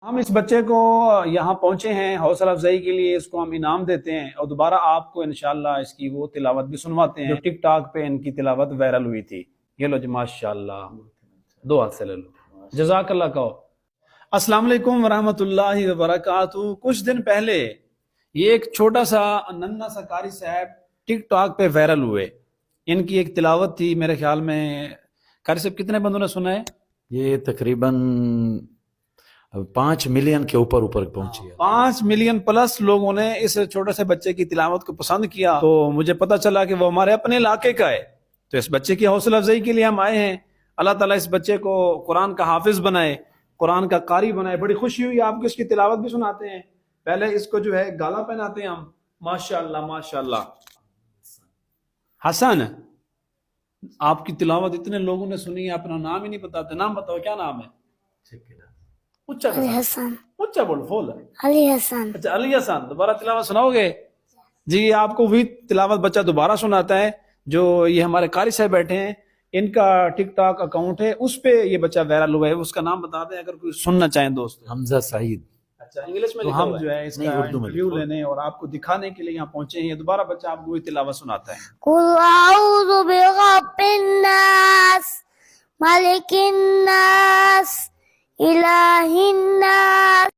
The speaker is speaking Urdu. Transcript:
ہم اس بچے کو یہاں پہنچے ہیں حوصلہ افزائی کے لیے، اس کو ہم انعام دیتے ہیں اور دوبارہ آپ کو انشاءاللہ اس کی وہ تلاوت بھی سنواتے ہیں جو ٹک ٹاک پہ ان کی تلاوت وائرل ہوئی تھی۔ یہ لو جی ماشاءاللہ، دو ہاتھ سے لے لو، جزاک اللہ کہو۔ السلام علیکم ورحمۃ اللہ وبرکاتہ۔ کچھ دن پہلے یہ ایک چھوٹا سا ننھا سا قاری صاحب ٹک ٹاک پہ وائرل ہوئے۔ ان کی ایک تلاوت تھی، میرے خیال میں قاری صاحب کتنے بندوں نے سنا ہے؟ یہ تقریباً 5 ملین کے اوپر پہنچی ہے۔ 5 ملین پلس لوگوں نے اس چھوٹے سے بچے کی تلاوت کو پسند کیا، تو مجھے پتا چلا کہ وہ ہمارے اپنے علاقے کا ہے، تو اس بچے کی حوصلہ افزائی کے لیے ہم آئے ہیں۔ اللہ تعالیٰ اس بچے کو قرآن کا حافظ بنائے، قرآن کا قاری بنائے۔ بڑی خوشی ہوئی، آپ کو اس کی تلاوت بھی سناتے ہیں۔ پہلے اس کو جو ہے گالا پہناتے ہیں ہم۔ ماشاءاللہ ماشاءاللہ۔ حسن، آپ کی تلاوت اتنے لوگوں نے سنی ہے، اپنا نام ہی نہیں بتاتے۔ نام بتاؤ، کیا نام ہے؟ اچھا علی حسن۔ اچھا بول فول۔ علی حسن۔ اچھا علی حسن، دوبارہ تلاوت سناؤ گے؟ جی، آپ کو وہی تلاوت بچہ دوبارہ سناتا ہے جو یہ ہمارے قاری صاحب بیٹھے ہیں، ان کا ٹک ٹاک اکاؤنٹ ہے، اس پہ یہ بچہ وائرل ہوا ہے۔ اس کا نام بتا دیں اگر کوئی سننا چاہیں دوست۔ حمزہ سعید۔ اچھا، انگلش میں تو لکھا ہم ہوا ہے۔ جو ہے اس نہیں، کا اردو میں انٹرویو لکھا ہوا لینے اور آپ کو دکھانے کے لیے یہاں پہنچے ہیں۔ یہ دوبارہ بچہ آپ کو وہی تلاوت سناتا ہے۔ قل اعوذ برب الناس ملک الناس الہ الناس